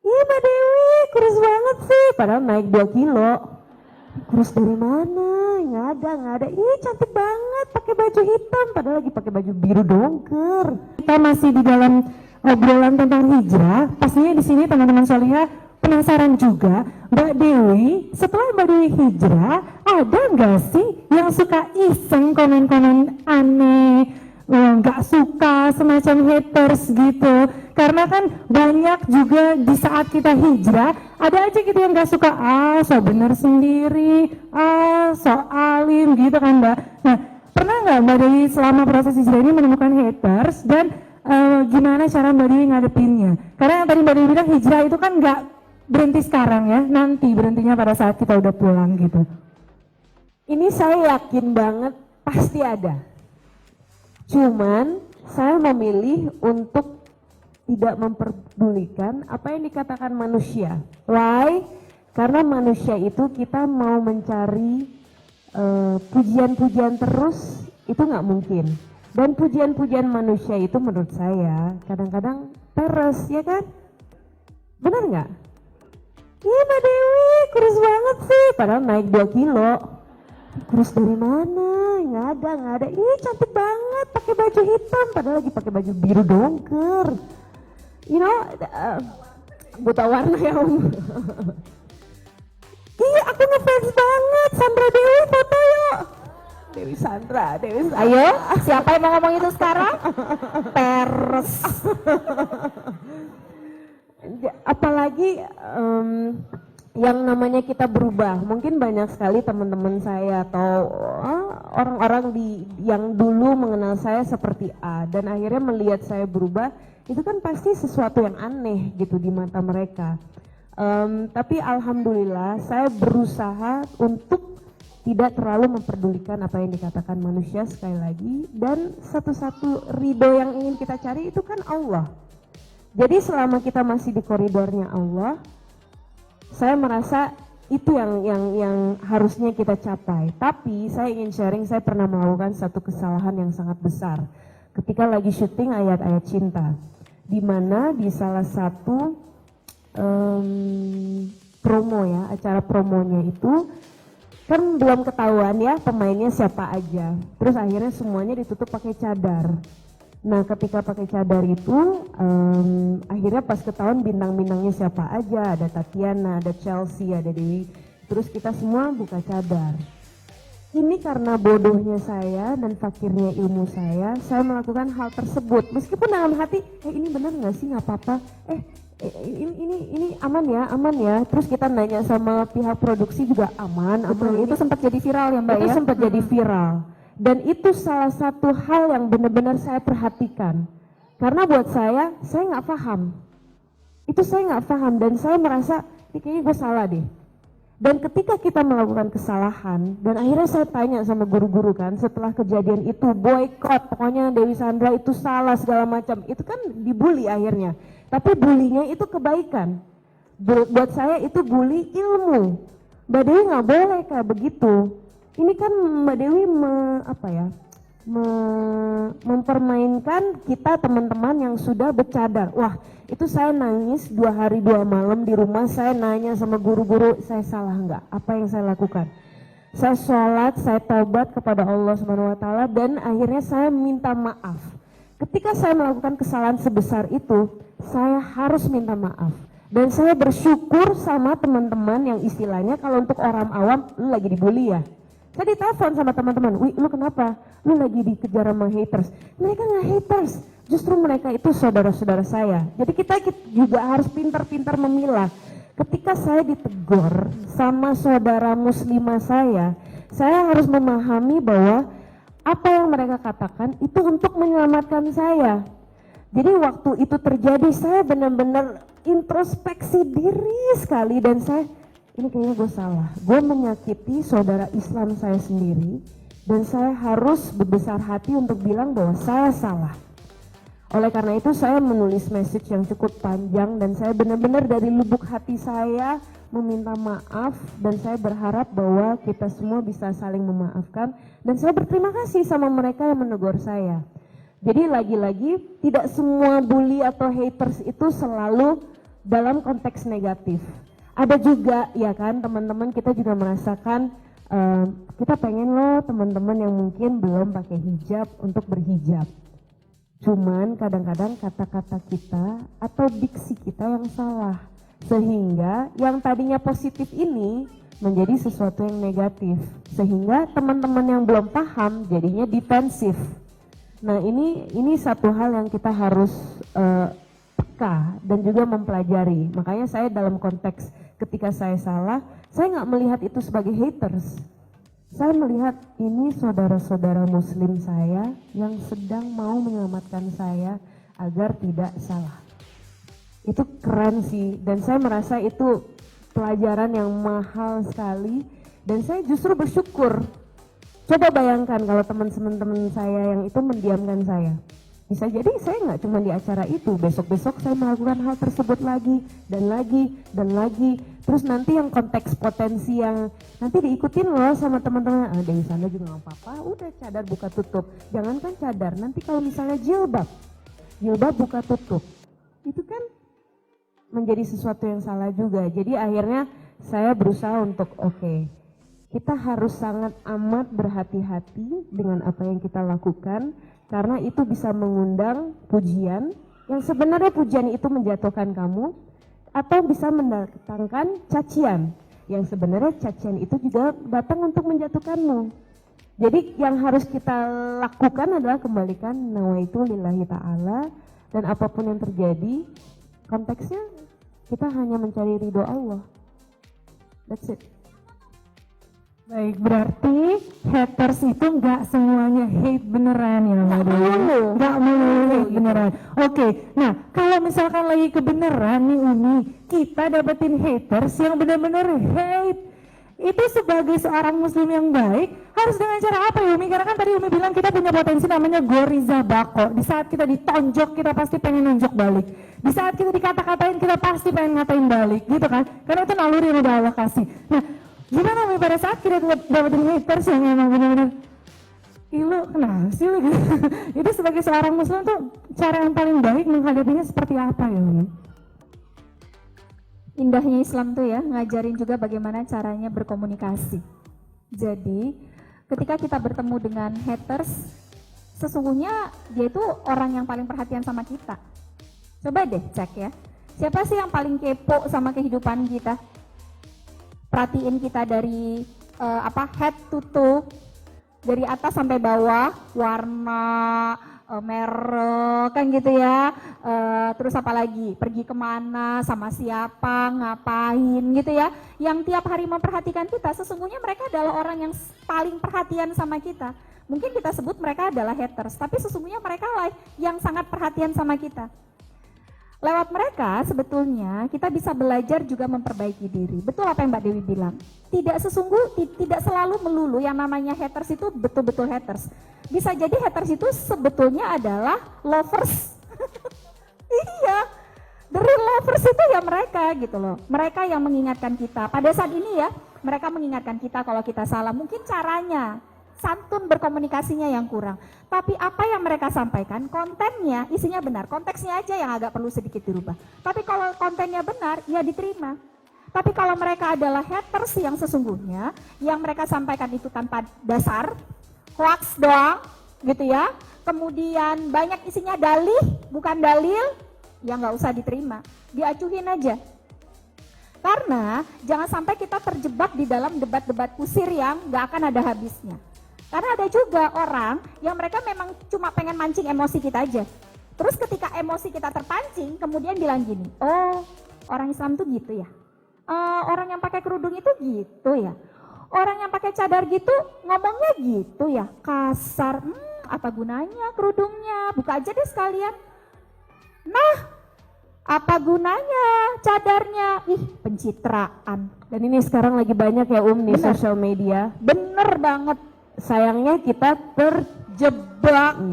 Ih Mbak Dewi, kurus banget sih. Padahal naik 2 kilo. Kurus dari mana? Nggak ada. Ih cantik banget, pakai baju hitam. Padahal lagi pakai baju biru dongker. Kita masih di dalam obrolan tentang hijrah. Pastinya di sini teman-teman Solihah penasaran juga, Mbak Dewi, setelah Mbak Dewi hijrah, ada nggak sih yang suka iseng komen-komen aneh, nggak suka, semacam haters gitu? Karena kan banyak juga di saat kita hijrah, ada aja gitu yang nggak suka, so bener sendiri, so alim gitu kan Mbak. Nah, pernah nggak Mbak Dewi selama proses hijrah ini menemukan haters dan gimana cara Mbak Dewi ngadepinnya? Karena yang tadi Mbak Dewi bilang hijrah itu kan nggak berhenti sekarang ya, nanti berhentinya pada saat kita udah pulang gitu. Ini saya yakin banget pasti ada. Cuman saya memilih untuk tidak memperdulikan apa yang dikatakan manusia. Why? Karena manusia itu kita mau mencari pujian-pujian terus itu nggak mungkin. Dan pujian-pujian manusia itu menurut saya kadang-kadang peres, ya kan? Benar nggak? Iya Mbak Dewi, kurus banget sih. Padahal naik 2 kilo. Kurus dari mana? Nggak ada. Ih cantik banget, pakai baju hitam. Padahal lagi pakai baju biru dongker. You know, buta warna ya Om. Iya aku ngefans banget. Sandra Dewi foto yuk. Dewi Sandra. Ayo, siapa yang mau ngomong itu sekarang? Peres. Apalagi yang namanya kita berubah. Mungkin banyak sekali teman-teman saya atau orang-orang yang dulu mengenal saya seperti A dan akhirnya melihat saya berubah, itu kan pasti sesuatu yang aneh gitu di mata mereka. Tapi alhamdulillah saya berusaha untuk tidak terlalu memperdulikan apa yang dikatakan manusia sekali lagi, dan satu-satu ridho yang ingin kita cari itu kan Allah. Jadi selama kita masih di koridornya Allah, saya merasa itu yang harusnya kita capai. Tapi saya ingin sharing, saya pernah melakukan satu kesalahan yang sangat besar ketika lagi syuting ayat-ayat cinta, di mana di salah satu promo ya, acara promonya itu kan belum ketahuan ya pemainnya siapa aja. Terus akhirnya semuanya ditutup pakai cadar. Nah ketika pakai cadar itu akhirnya pas ketahuan bintang-bintangnya siapa aja, ada Tatiana, ada Chelsea, ada Dewi, terus kita semua buka cadar. Ini karena bodohnya saya dan fakirnya ilmu saya melakukan hal tersebut. Meskipun dalam hati, ini benar nggak sih, nggak apa-apa, ini aman ya. Terus kita nanya sama pihak produksi juga aman. Itu sempat jadi viral ya Mbak ya? Itu sempat jadi viral. Dan itu salah satu hal yang benar-benar saya perhatikan. Karena buat saya nggak paham. Itu saya nggak paham dan saya merasa, ini kayaknya gue salah deh. Dan ketika kita melakukan kesalahan, dan akhirnya saya tanya sama guru-guru kan, setelah kejadian itu, boykot, pokoknya Dewi Sandra itu salah segala macam. Itu kan dibully akhirnya. Tapi bullynya itu kebaikan. Buat saya itu bully ilmu. Mbak Dewi nggak boleh kayak begitu. Ini kan Mbak Dewi mempermainkan kita teman-teman yang sudah bercadar. Wah, itu saya nangis 2 hari 2 malam di rumah. Saya nanya sama guru-guru, saya salah nggak? Apa yang saya lakukan? Saya sholat, saya taubat kepada Allah SWT, dan akhirnya saya minta maaf. Ketika saya melakukan kesalahan sebesar itu, saya harus minta maaf. Dan saya bersyukur sama teman-teman yang istilahnya kalau untuk orang awam, lu lagi dibully ya. Saya ditelepon sama teman-teman, wih lu kenapa? Lu lagi dikejar sama haters. Mereka nggak haters, justru mereka itu saudara-saudara saya. Jadi kita juga harus pintar-pintar memilah. Ketika saya ditegur sama saudara muslimah saya harus memahami bahwa apa yang mereka katakan itu untuk menyelamatkan saya. Jadi waktu itu terjadi saya benar-benar introspeksi diri sekali dan ini kayaknya gue salah. Gue menyakiti saudara Islam saya sendiri dan saya harus berbesar hati untuk bilang bahwa saya salah. Oleh karena itu saya menulis message yang cukup panjang dan saya benar-benar dari lubuk hati saya meminta maaf, dan saya berharap bahwa kita semua bisa saling memaafkan, dan saya berterima kasih sama mereka yang menegur saya. Jadi lagi-lagi tidak semua bully atau haters itu selalu dalam konteks negatif. Ada juga ya kan teman-teman, kita juga merasakan kita pengen loh teman-teman yang mungkin belum pakai hijab untuk berhijab. Cuman kadang-kadang kata-kata kita atau diksi kita yang salah, sehingga yang tadinya positif ini menjadi sesuatu yang negatif, sehingga teman-teman yang belum paham jadinya defensif. Nah ini satu hal yang kita harus peka dan juga mempelajari. Makanya saya dalam konteks ketika saya salah, saya nggak melihat itu sebagai haters. Saya melihat ini saudara-saudara muslim saya yang sedang mau menyelamatkan saya agar tidak salah. Itu keren sih, dan saya merasa itu pelajaran yang mahal sekali, dan saya justru bersyukur. Coba bayangkan kalau teman-teman saya yang itu mendiamkan saya. Bisa jadi saya nggak cuma di acara itu, besok-besok saya melakukan hal tersebut lagi, dan lagi, dan lagi. Terus nanti yang konteks potensi yang nanti diikutin loh sama teman-teman, dari sana juga nggak apa-apa, udah cadar buka tutup. Jangankan cadar, nanti kalau misalnya jilbab buka tutup, itu kan menjadi sesuatu yang salah juga. Jadi akhirnya saya berusaha untuk kita harus sangat amat berhati-hati dengan apa yang kita lakukan, karena itu bisa mengundang pujian yang sebenarnya pujian itu menjatuhkan kamu, atau bisa mendatangkan cacian yang sebenarnya cacian itu juga datang untuk menjatuhkanmu. Jadi yang harus kita lakukan adalah kembalikan nawaitu lillahi ta'ala, dan apapun yang terjadi konteksnya kita hanya mencari ridho Allah. That's it. Baik, berarti haters itu nggak semuanya hate beneran ya Mbak Dewi? Nggak melulu hate beneran. Oke, nah kalau misalkan lagi kebenaran nih Umi, kita dapetin haters yang benar-benar hate, itu sebagai seorang muslim yang baik harus dengan cara apa ya Umi? Karena kan tadi Umi bilang kita punya potensi namanya goriza bako. Di saat kita ditonjok kita pasti pengen nunjuk balik. Di saat kita dikata-katain kita pasti pengen ngatain balik gitu kan? Karena itu naluri yang udah Allah kasih. Nah, gimana Umi pada saat kita dapetin haters yang emang benar-benar lu kenapa sih lu gitu? Itu sebagai seorang muslim tuh cara yang paling baik menghadapinya seperti apa ya Umi? Indahnya Islam tuh ya, ngajarin juga bagaimana caranya berkomunikasi. Jadi, ketika kita bertemu dengan haters, sesungguhnya dia itu orang yang paling perhatian sama kita. Coba deh cek ya, siapa sih yang paling kepo sama kehidupan kita? Perhatiin kita dari head to toe, dari atas sampai bawah, warna, merek kan gitu ya, terus apa lagi, pergi kemana, sama siapa, ngapain gitu ya, yang tiap hari memperhatikan kita. Sesungguhnya mereka adalah orang yang paling perhatian sama kita. Mungkin kita sebut mereka adalah haters, tapi sesungguhnya mereka lah yang sangat perhatian sama kita. Lewat mereka sebetulnya kita bisa belajar juga memperbaiki diri. Betul apa yang Mbak Dewi bilang, tidak selalu melulu yang namanya haters itu betul-betul haters. Bisa jadi haters itu sebetulnya adalah lovers. Iya, the real lovers itu ya mereka gitu loh. Mereka yang mengingatkan kita. Pada saat ini ya, mereka mengingatkan kita kalau kita salah. Mungkin caranya, santun berkomunikasinya yang kurang. Tapi apa yang mereka sampaikan, kontennya, isinya benar. Konteksnya aja yang agak perlu sedikit dirubah. Tapi kalau kontennya benar, ya diterima. Tapi kalau mereka adalah haters yang sesungguhnya, yang mereka sampaikan itu tanpa dasar, hoax doang, gitu ya. Kemudian banyak isinya dalih, bukan dalil, ya nggak usah diterima. Diacuhin aja. Karena jangan sampai kita terjebak di dalam debat-debat kusir yang nggak akan ada habisnya. Karena ada juga orang yang mereka memang cuma pengen mancing emosi kita aja. Terus ketika emosi kita terpancing, kemudian bilang gini, oh orang Islam tuh gitu ya. Orang yang pakai kerudung itu gitu ya. Orang yang pakai cadar gitu ngomongnya gitu ya. Kasar, apa gunanya kerudungnya? Buka aja deh sekalian. Nah, apa gunanya cadarnya? Ih, pencitraan. Dan ini sekarang lagi banyak ya di sosial media. Bener banget. Sayangnya kita terjebak